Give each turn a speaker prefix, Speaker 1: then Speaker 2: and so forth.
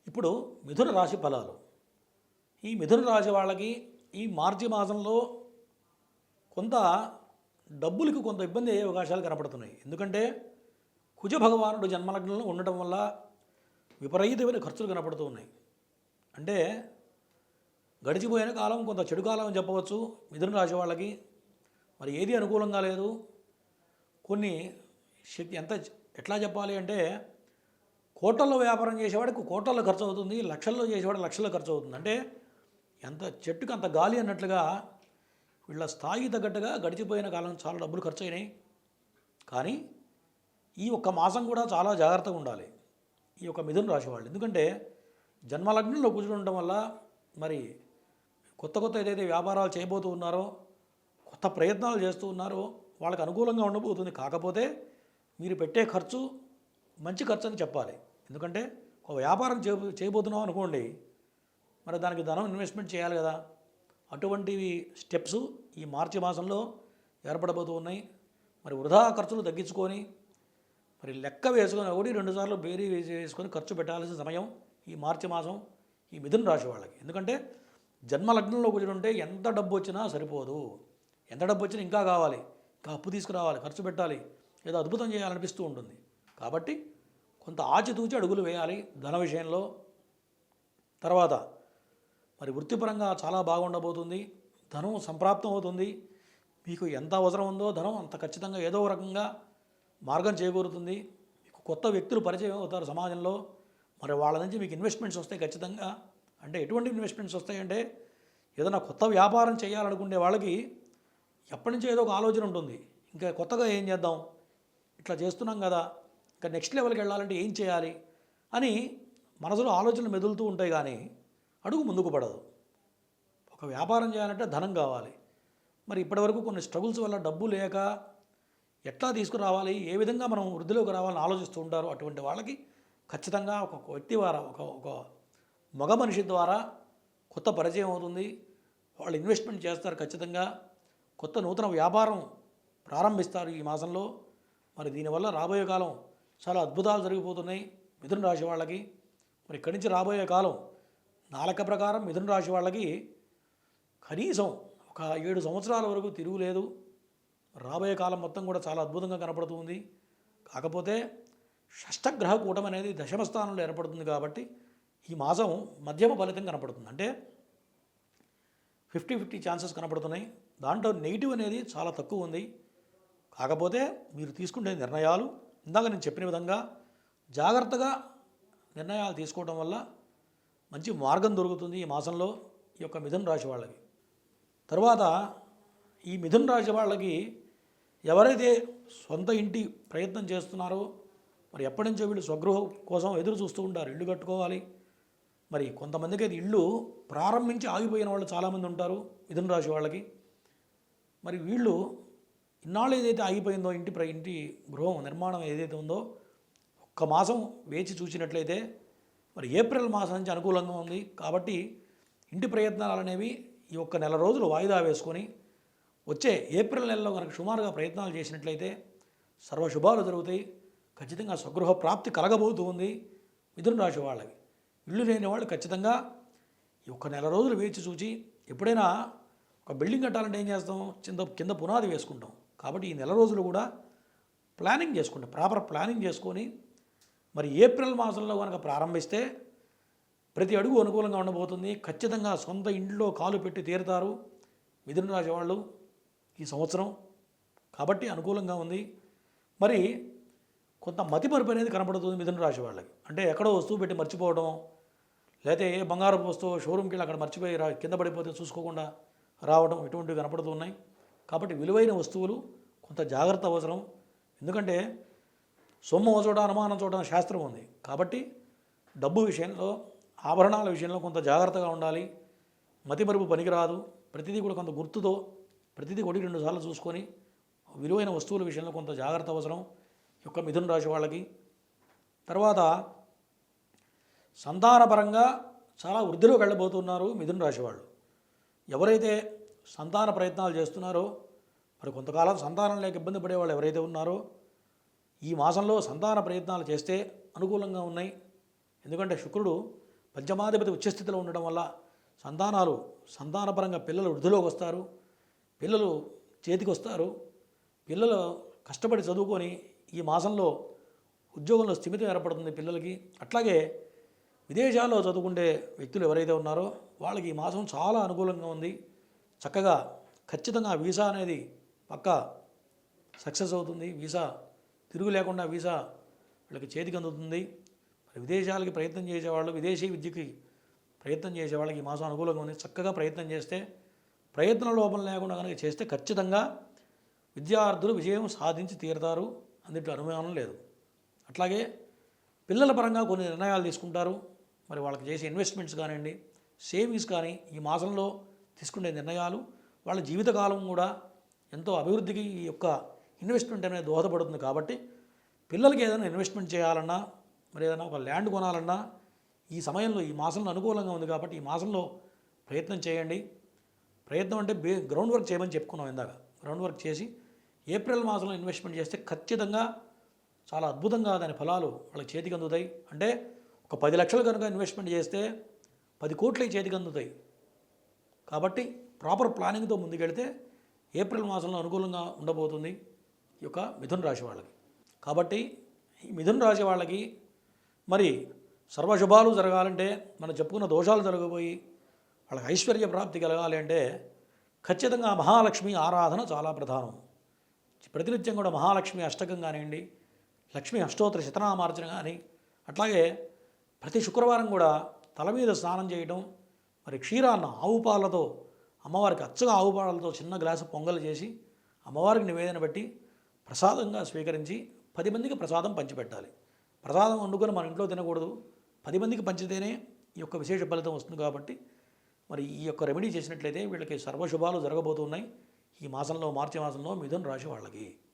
Speaker 1: ఇప్పుడు మిథున రాశి ఫలాలు. ఈ మిథున రాశి వాళ్ళకి ఈ మార్చి మాసంలో కొంత డబ్బులకి కొంత ఇబ్బంది అయ్యే అవకాశాలు కనపడుతున్నాయి. ఎందుకంటే కుజ భగవానుడు జన్మలగ్నంలో ఉండటం వల్ల విపరీతమైన ఖర్చులు కనపడుతూ ఉన్నాయి. అంటే గడిచిపోయిన కాలం కొంత చెడు కాలం అని చెప్పవచ్చు మిథున రాశి వాళ్ళకి. మరి ఏది అనుకూలంగా లేదు. కొన్ని శక్తి ఎట్లా చెప్పాలి అంటే కోట్లలో వ్యాపారం చేసేవాడికి కోట్లలో ఖర్చు అవుతుంది, లక్షల్లో చేసేవాడు లక్షల్లో ఖర్చు అవుతుంది. అంటే ఎంత చెట్టుకు అంత గాలి అన్నట్లుగా వీళ్ళ స్థాయి తగ్గట్టుగా గడిచిపోయిన కాలం చాలా డబ్బులు ఖర్చు అయినాయి. కానీ ఈ ఒక్క మాసం కూడా చాలా జాగ్రత్తగా ఉండాలి ఈ యొక్క మిథున రాశి వాళ్ళు. ఎందుకంటే జన్మలగ్నంలో కూర్చుని ఉండటం వల్ల మరి కొత్త ఏదైతే వ్యాపారాలు చేయబోతూ ఉన్నారో, కొత్త ప్రయత్నాలు చేస్తూ ఉన్నారో వాళ్ళకి అనుకూలంగా ఉండబోతుంది. కాకపోతే మీరు పెట్టే ఖర్చు మంచి ఖర్చు అని చెప్పాలి. ఎందుకంటే ఒక వ్యాపారం చేయబోతున్నాం అనుకోండి, మరి దానికి ధనం ఇన్వెస్ట్మెంట్ చేయాలి కదా. అటువంటివి స్టెప్స్ ఈ మార్చి మాసంలో ఏర్పడబోతూ ఉన్నాయి. మరి వృధా ఖర్చులు తగ్గించుకొని మరి లెక్క వేసుకొని 1-2 సార్లు బేరీ వేసుకొని ఖర్చు పెట్టాల్సిన సమయం ఈ మార్చి మాసం ఈ మిథున రాశి వాళ్ళకి. ఎందుకంటే జన్మలగ్నంలో కూర్చుంటే ఎంత డబ్బు వచ్చినా సరిపోదు. ఎంత డబ్బు వచ్చినా ఇంకా కావాలి, ఇంకా అప్పు తీసుకురావాలి, ఖర్చు పెట్టాలి, ఏదో అద్భుతం చేయాలనిపిస్తూ ఉంటుంది. కాబట్టి కొంత ఆచితూచి అడుగులు వేయాలి ధన విషయంలో. తర్వాత మరి వృత్తిపరంగా చాలా బాగుండబోతుంది. ధనం సంప్రాప్తం అవుతుంది. మీకు ఎంత అవసరం ఉందో ధనం అంత ఖచ్చితంగా ఏదో ఒక రకంగా మార్గం చేకూరుతుంది. మీకు కొత్త వ్యక్తులు పరిచయం అవుతారు సమాజంలో. మరి వాళ్ళ నుంచి మీకు ఇన్వెస్ట్మెంట్స్ వస్తాయి ఖచ్చితంగా. అంటే ఎటువంటి ఇన్వెస్ట్మెంట్స్ వస్తాయంటే ఏదైనా కొత్త వ్యాపారం చేయాలనుకునే వాళ్ళకి ఎప్పటి నుంచో ఏదో ఒక ఆలోచన ఉంటుంది. ఇంకా కొత్తగా ఏం చేద్దాం, ఇట్లా చేస్తున్నాం కదా, ఇంకా నెక్స్ట్ లెవెల్కి వెళ్ళాలంటే ఏం చేయాలి అని మనసులో ఆలోచనలు మెదులుతూ ఉంటాయి. కానీ అడుగు ముందుకు పడదు. ఒక వ్యాపారం చేయాలంటే ధనం కావాలి. మరి ఇప్పటివరకు కొన్ని స్ట్రగుల్స్ వల్ల డబ్బు లేక ఎట్లా తీసుకురావాలి, ఏ విధంగా మనం వృద్ధిలోకి రావాలని ఆలోచిస్తూ ఉంటారు. అటువంటి వాళ్ళకి ఖచ్చితంగా ఒక వ్యక్తి ద్వారా ఒక మగ మనిషి ద్వారా కొత్త పరిచయం అవుతుంది. వాళ్ళు ఇన్వెస్ట్మెంట్ చేస్తారు ఖచ్చితంగా. కొత్త నూతన వ్యాపారం ప్రారంభిస్తారు ఈ మాసంలో. మరి దీనివల్ల రాబోయే కాలం చాలా అద్భుతాలు జరిగిపోతున్నాయి మిథున రాశి వాళ్ళకి. మరి ఇక్కడి నుంచి రాబోయే కాలం నా లెక్క ప్రకారం మిథున రాశి వాళ్ళకి కనీసం ఒక 7 సంవత్సరాల వరకు తిరుగులేదు. రాబోయే కాలం మొత్తం కూడా చాలా అద్భుతంగా కనపడుతుంది. కాకపోతే షష్టగ్రహ కూటమి అనేది దశమ స్థానంలో ఏర్పడుతుంది కాబట్టి ఈ మాసం మధ్యమ ఫలితం కనపడుతుంది. అంటే 50-50 ఛాన్సెస్ కనపడుతున్నాయి. దాంట్లో నెగిటివ్ అనేది చాలా తక్కువ ఉంది. కాకపోతే మీరు తీసుకునే నిర్ణయాలు ఇందాక నేను చెప్పిన విధంగా జాగ్రత్తగా నిర్ణయాలు తీసుకోవడం వల్ల మంచి మార్గం దొరుకుతుంది ఈ మాసంలో ఈ యొక్క మిథున రాశి వాళ్ళకి. తర్వాత ఈ మిథున రాశి వాళ్ళకి ఎవరైతే సొంత ఇంటి ప్రయత్నం చేస్తున్నారో, మరి ఎప్పటి నుంచో వీళ్ళు స్వగృహం కోసం ఎదురు చూస్తూ ఉంటారు, ఇల్లు కట్టుకోవాలి. మరి కొంతమందికి అయితే ఇల్లు ప్రారంభించి ఆగిపోయిన వాళ్ళు చాలామంది ఉంటారు మిథున రాశి వాళ్ళకి. మరి వీళ్ళు ఇన్నాళ్ళు ఏదైతే ఆగిపోయిందో ఇంటి గృహం నిర్మాణం ఏదైతే ఉందో ఒక్క మాసం వేచి చూసినట్లయితే మరి ఏప్రిల్ మాసం నుంచి అనుకూలంగా ఉంది. కాబట్టి ఇంటి ప్రయత్నాలు అనేవి ఈ ఒక్క నెల రోజులు వాయిదా వేసుకొని వచ్చే ఏప్రిల్ నెలలో కనుక సుమారుగా ప్రయత్నాలు చేసినట్లయితే సర్వశుభాలు జరుగుతాయి. ఖచ్చితంగా స్వగృహ ప్రాప్తి కలగబోతూ ఉంది మిథున రాశి వాళ్ళకి. ఇల్లు లేని వాళ్ళు ఖచ్చితంగా ఈ ఒక్క నెల రోజులు వేచి చూచి, ఎప్పుడైనా ఒక బిల్డింగ్ కట్టాలంటే ఏం చేస్తాం, కింద పునాది వేసుకుంటాం. కాబట్టి ఈ నెల రోజులు కూడా ప్లానింగ్ చేసుకుంటాం, ప్రాపర్ ప్లానింగ్ చేసుకొని మరి ఏప్రిల్ మాసంలో కనుక ప్రారంభిస్తే ప్రతి అడుగు అనుకూలంగా ఉండబోతుంది. ఖచ్చితంగా సొంత ఇంట్లో కాలు పెట్టి తీరుతారు మిథున రాశి వాళ్ళు ఈ సంవత్సరం. కాబట్టి అనుకూలంగా ఉంది. మరి కొంత మతిమరుపు అనేది కనపడుతుంది మిథున రాశి వాళ్ళకి. అంటే ఎక్కడో వస్తువు పెట్టి మర్చిపోవడం, లేకపోతే ఏ బంగారపు వస్తువు షోరూమ్కి వెళ్ళి అక్కడ మర్చిపోయి కింద పడిపోతే చూసుకోకుండా రావడం, ఇటువంటివి కనపడుతూ ఉన్నాయి. కాబట్టి విలువైన వస్తువులు కొంత జాగ్రత్త అవసరం. ఎందుకంటే సొమ్ము చోట అనుమానం చోట శాస్త్రం ఉంది. కాబట్టి డబ్బు విషయంలో, ఆభరణాల విషయంలో కొంత జాగ్రత్తగా ఉండాలి. మతిమరుపు పనికిరాదు. ప్రతిదీ కూడా కొంత గుర్తుతో ప్రతిదీ 1-2 సార్లు చూసుకొని విలువైన వస్తువుల విషయంలో కొంత జాగ్రత్త అవసరం ఈ యొక్క మిథున రాశి వాళ్ళకి. తర్వాత సంతానపరంగా చాలా వృద్ధిలోకి వెళ్ళబోతున్నారు మిథున రాశి వాళ్ళు. ఎవరైతే సంతాన ప్రయత్నాలు చేస్తున్నారో, మరి కొంతకాలం సంతానం లేక ఇబ్బంది పడేవాళ్ళు ఎవరైతే ఉన్నారో ఈ మాసంలో సంతాన ప్రయత్నాలు చేస్తే అనుకూలంగా ఉన్నాయి. ఎందుకంటే శుక్రుడు పంచమాధిపతి ఉచ్చస్థితిలో ఉండడం వల్ల సంతానపరంగా పిల్లలు వృద్ధిలోకి వస్తారు, పిల్లలు చేతికి వస్తారు, పిల్లలు కష్టపడి చదువుకొని ఈ మాసంలో ఉద్యోగంలో స్థిమితం ఏర్పడుతుంది పిల్లలకి. అట్లాగే విదేశాల్లో చదువుకుంటే వ్యక్తులు ఎవరైతే ఉన్నారో వాళ్ళకి ఈ మాసం చాలా అనుకూలంగా ఉంది. చక్కగా ఖచ్చితంగా వీసా అనేది పక్కా సక్సెస్ అవుతుంది. వీసా తిరుగు లేకుండా వీసా వీళ్ళకి చేతికి అందుతుంది. విదేశాలకి ప్రయత్నం చేసేవాళ్ళు, విదేశీ విద్యకి ప్రయత్నం చేసేవాళ్ళకి ఈ మాసం అనుకూలంగా ఉంది. చక్కగా ప్రయత్నం చేస్తే, ప్రయత్న లోపం లేకుండా కనుక చేస్తే ఖచ్చితంగా విద్యార్థులు విజయం సాధించి తీరుతారు, అందులో అనుమానం లేదు. అట్లాగే పిల్లల పరంగా కొన్ని నిర్ణయాలు తీసుకుంటారు. మరి వాళ్ళకి చేసే ఇన్వెస్ట్మెంట్స్ కానివ్వండి, సేవింగ్స్ కానీ ఈ మాసంలో తీసుకునే నిర్ణయాలు వాళ్ళ జీవితకాలం కూడా ఎంతో అభివృద్ధికి ఈ యొక్క ఇన్వెస్ట్మెంట్ అనేది దోహదపడుతుంది. కాబట్టి పిల్లలకి ఏదైనా ఇన్వెస్ట్మెంట్ చేయాలన్నా, మరి ఏదైనా ఒక ల్యాండ్ కొనాలన్నా ఈ సమయంలో ఈ మాసంలో అనుకూలంగా ఉంది కాబట్టి ఈ మాసంలో ప్రయత్నం చేయండి. ప్రయత్నం అంటే గ్రౌండ్ వర్క్ చేయమని చెప్పుకున్నాం ఇందాక. గ్రౌండ్ వర్క్ చేసి ఏప్రిల్ మాసంలో ఇన్వెస్ట్మెంట్ చేస్తే ఖచ్చితంగా చాలా అద్భుతంగా దాని ఫలాలు వాళ్ళకి చేతికి అందుతాయి. అంటే ఒక 10 లక్షలు కనుక ఇన్వెస్ట్మెంట్ చేస్తే 10 కోట్లకి చేతికి అందుతాయి. కాబట్టి ప్రాపర్ ప్లానింగ్తో ముందుకెళ్తే ఏప్రిల్ మాసంలో అనుకూలంగా ఉండబోతుంది ఈ యొక్క మిథున రాశి వాళ్ళకి. కాబట్టి ఈ మిథున రాశి వాళ్ళకి మరి సర్వశుభాలు జరగాలంటే, మనం చెప్పుకున్న దోషాలు జరగబోయి వాళ్ళకి ఐశ్వర్య ప్రాప్తి కలగాలి అంటే ఖచ్చితంగా మహాలక్ష్మి ఆరాధన చాలా ప్రధానం. ప్రతినిత్యం కూడా మహాలక్ష్మి అష్టకం కానివ్వండి, లక్ష్మీ అష్టోత్తర శతనామార్చన కానీ, అట్లాగే ప్రతి శుక్రవారం కూడా తల మీద స్నానం చేయడం, మరి క్షీరాన్న ఆవు పాలతో అమ్మవారికి అచ్చగా ఆవు పాలతో చిన్న గ్లాసు పొంగల్ చేసి అమ్మవారికి నివేదన పెట్టి ప్రసాదంగా స్వీకరించి 10 మందికి ప్రసాదం పంచిపెట్టాలి. ప్రసాదం వండుకొని మన ఇంట్లో తినకూడదు, 10 మందికి పంచితేనే ఈ యొక్క విశేష ఫలితం వస్తుంది. కాబట్టి మరి ఈ యొక్క రెమెడీ చేసినట్లయితే వీళ్ళకి సర్వశుభాలు జరగబోతున్నాయి ఈ మాసంలో, మార్చి మాసంలో మిథున రాశి వాళ్ళకి.